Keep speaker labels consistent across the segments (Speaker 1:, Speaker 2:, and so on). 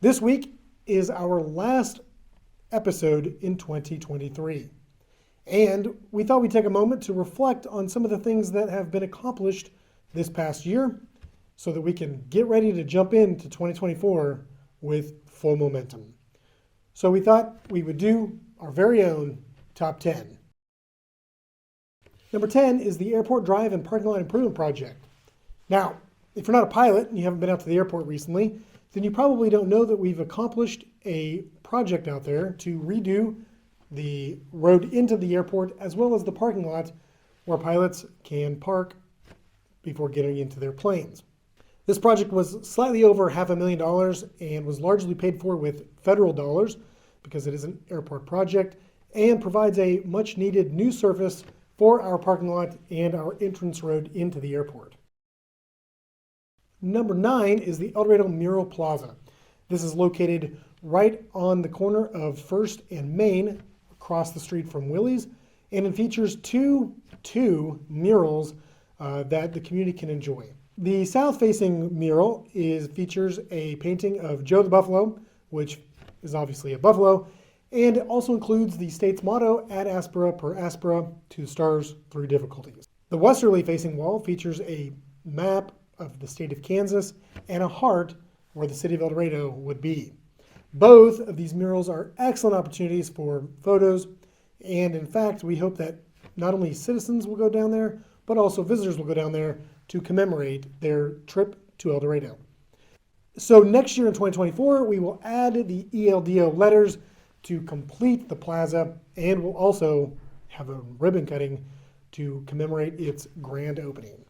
Speaker 1: This week is our last episode in 2023. And we thought we'd take a moment to reflect on some of the things that have been accomplished this past year so that we can get ready to jump into 2024 with full momentum. So we thought we would do our very own top 10. Number 10 is the Airport Drive and Parking Lot Improvement Project. Now, if you're not a pilot and you haven't been out to the airport recently, then you probably don't know that we've accomplished a project out there to redo the road into the airport as well as the parking lot where pilots can park before getting into their planes. This project was slightly over $500,000 and was largely paid for with federal dollars because it is an airport project and provides a much needed new surface for our parking lot and our entrance road into the airport. Number 9 is the Dorado Mural Plaza. This is located right on the corner of 1st and Main, across the street from Willie's, and it features two murals that the community can enjoy. The south-facing mural features a painting of Joe the Buffalo, which is obviously a buffalo, and it also includes the state's motto, ad aspera per aspera, 2 stars, 3 difficulties. The westerly-facing wall features a map of the state of Kansas and a heart where the city of El Dorado would be. Both of these murals are excellent opportunities for photos, and in fact, we hope that not only citizens will go down there, but also visitors will go down there to commemorate their trip to El Dorado. So next year in 2024, we will add the ELDO letters to complete the plaza, and we'll also have a ribbon cutting to commemorate its grand opening.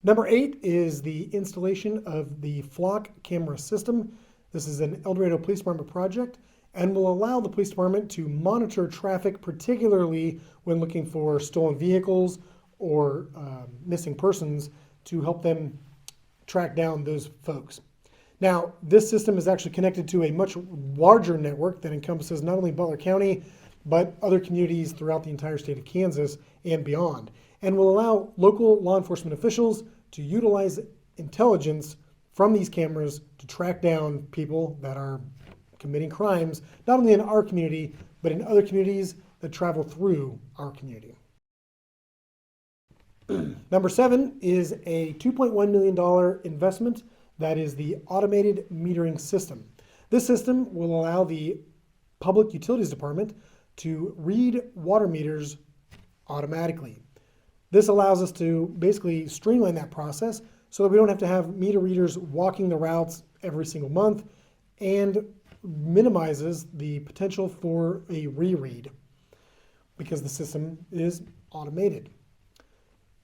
Speaker 1: Number 8 is the installation of the flock camera system. This is an El Dorado Police Department project and will allow the police department to monitor traffic, particularly when looking for stolen vehicles or missing persons, to help them track down those folks. Now, this system is actually connected to a much larger network that encompasses not only Butler County, but other communities throughout the entire state of Kansas and beyond, and will allow local law enforcement officials to utilize intelligence from these cameras to track down people that are committing crimes, not only in our community, but in other communities that travel through our community. Number 7 is a $2.1 million investment that is the automated metering system. This system will allow the Public Utilities Department to read water meters automatically. This allows us to basically streamline that process so that we don't have to have meter readers walking the routes every single month, and minimizes the potential for a reread because the system is automated.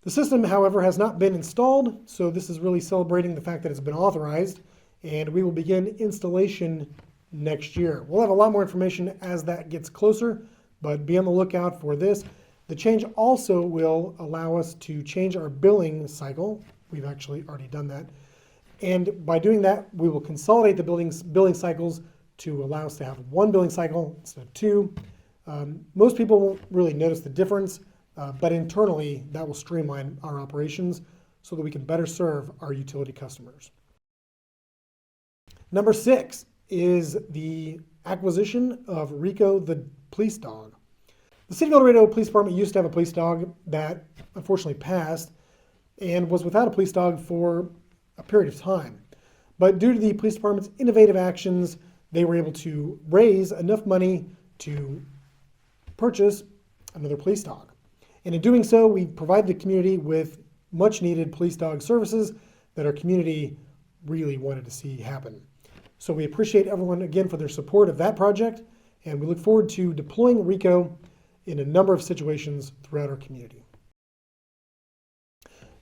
Speaker 1: The system, however, has not been installed, so this is really celebrating the fact that it's been authorized, and we will begin installation next year. We'll have a lot more information as that gets closer, but be on the lookout for this. The change also will allow us to change our billing cycle. We've actually already done that. And by doing that, we will consolidate the billing cycles to allow us to have one billing cycle instead of 2. Most people won't really notice the difference, but internally that will streamline our operations so that we can better serve our utility customers. Number 6 is the acquisition of Rico the police dog. The City of El Dorado Police Department used to have a police dog that unfortunately passed and was without a police dog for a period of time. But due to the police department's innovative actions, they were able to raise enough money to purchase another police dog. And in doing so, we provide the community with much needed police dog services that our community really wanted to see happen. So we appreciate everyone again for their support of that project, and we look forward to deploying Rico in a number of situations throughout our community.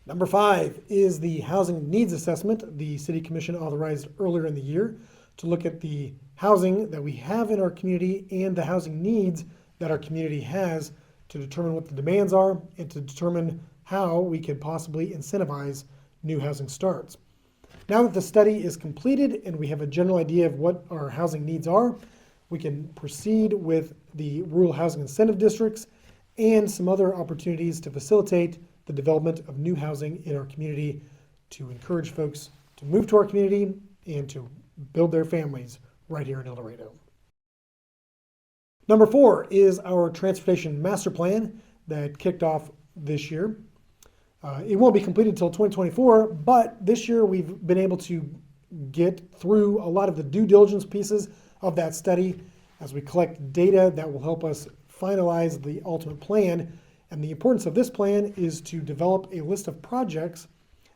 Speaker 1: Number 5 is the Housing Needs Assessment the City Commission authorized earlier in the year to look at the housing that we have in our community and the housing needs that our community has to determine what the demands are and to determine how we could possibly incentivize new housing starts. Now that the study is completed and we have a general idea of what our housing needs are, we can proceed with the rural housing incentive districts and some other opportunities to facilitate the development of new housing in our community to encourage folks to move to our community and to build their families right here in El Dorado. Number 4 is our transportation master plan that kicked off this year. It won't be completed until 2024, but this year we've been able to get through a lot of the due diligence pieces of that study as we collect data that will help us finalize the ultimate plan. And the importance of this plan is to develop a list of projects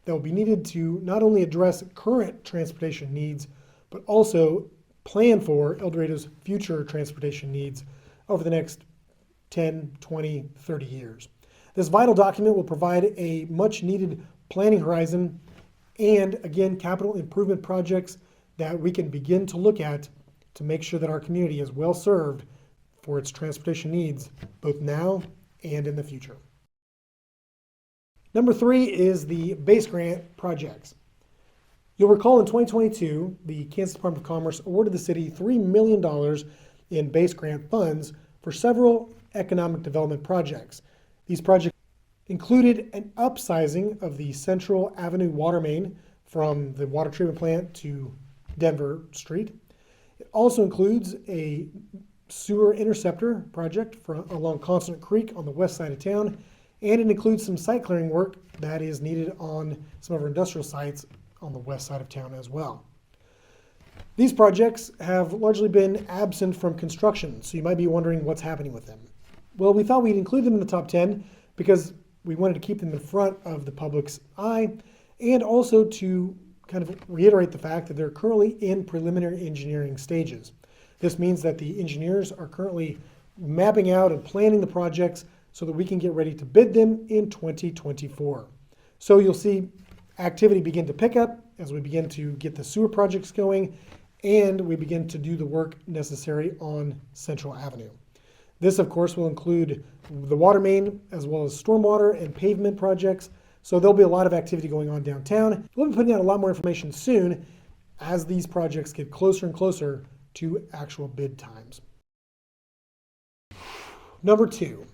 Speaker 1: that will be needed to not only address current transportation needs, but also plan for El Dorado's future transportation needs over the next 10, 20, 30 years. This vital document will provide a much needed planning horizon and, again, capital improvement projects that we can begin to look at to make sure that our community is well served for its transportation needs, both now and in the future. Number 3 is the base grant projects. You'll recall in 2022, the Kansas Department of Commerce awarded the city $3 million in base grant funds for several economic development projects. These projects included an upsizing of the Central Avenue water main from the water treatment plant to Denver Street. It also includes a sewer interceptor project along Constant Creek on the west side of town, and it includes some site clearing work that is needed on some of our industrial sites on the west side of town as well. These projects have largely been absent from construction, so you might be wondering what's happening with them. Well, we thought we'd include them in the top 10 because we wanted to keep them in front of the public's eye and also to kind of reiterate the fact that they're currently in preliminary engineering stages. This means that the engineers are currently mapping out and planning the projects so that we can get ready to bid them in 2024. So you'll see activity begin to pick up as we begin to get the sewer projects going and we begin to do the work necessary on Central Avenue. This, of course, will include the water main as well as stormwater and pavement projects. So there'll be a lot of activity going on downtown. We'll be putting out a lot more information soon as these projects get closer and closer to actual bid times. Number 2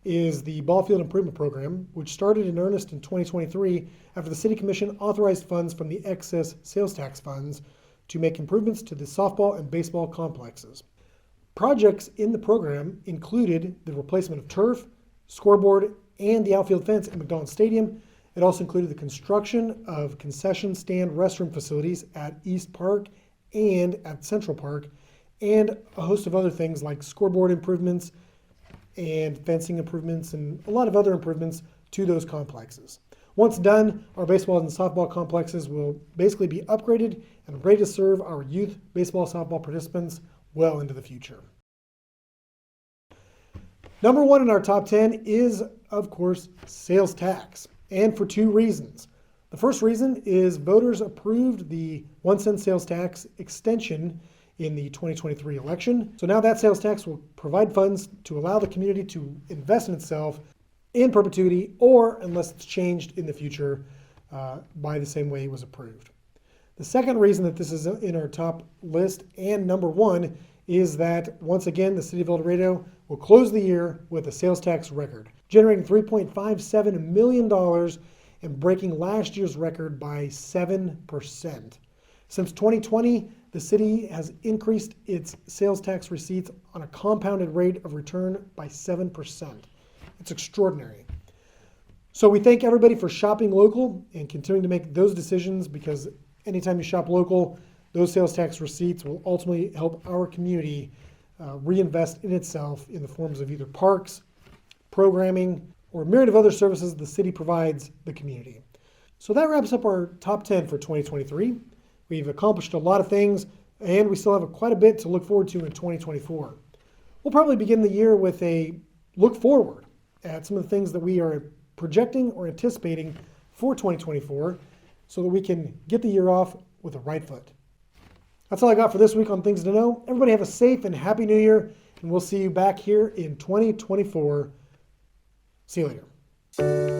Speaker 1: is the Ball Field Improvement Program, which started in earnest in 2023 after the City Commission authorized funds from the excess sales tax funds to make improvements to the softball and baseball complexes. Projects in the program included the replacement of turf, scoreboard, and the outfield fence at McDonald's Stadium. It also included the construction of concession stand restroom facilities at East Park and at Central Park, and a host of other things like scoreboard improvements and fencing improvements and a lot of other improvements to those complexes. Once done, our baseball and softball complexes will basically be upgraded and ready to serve our youth baseball softball participants well into the future. Number 1 in our top 10 is, of course, sales tax, and for 2 reasons. The first reason is voters approved the 1 cent sales tax extension in the 2023 election. So now that sales tax will provide funds to allow the community to invest in itself in perpetuity or unless it's changed in the future by the same way it was approved. The second reason that this is in our top list and number 1 is that once again the City of El Dorado will close the year with a sales tax record, generating $3.57 million and breaking last year's record by 7%. Since 2020, the city has increased its sales tax receipts on a compounded rate of return by 7%. It's extraordinary. So we thank everybody for shopping local and continuing to make those decisions, because anytime you shop local, those sales tax receipts will ultimately help our community reinvest in itself in the forms of either parks, programming, or a myriad of other services the city provides the community. So that wraps up our top 10 for 2023. We've accomplished a lot of things, and we still have quite a bit to look forward to in 2024. We'll probably begin the year with a look forward at some of the things that we are projecting or anticipating for 2024 so that we can get the year off with the right foot. That's all I got for this week on Things to Know. Everybody have a safe and happy new year, and we'll see you back here in 2024. See you later.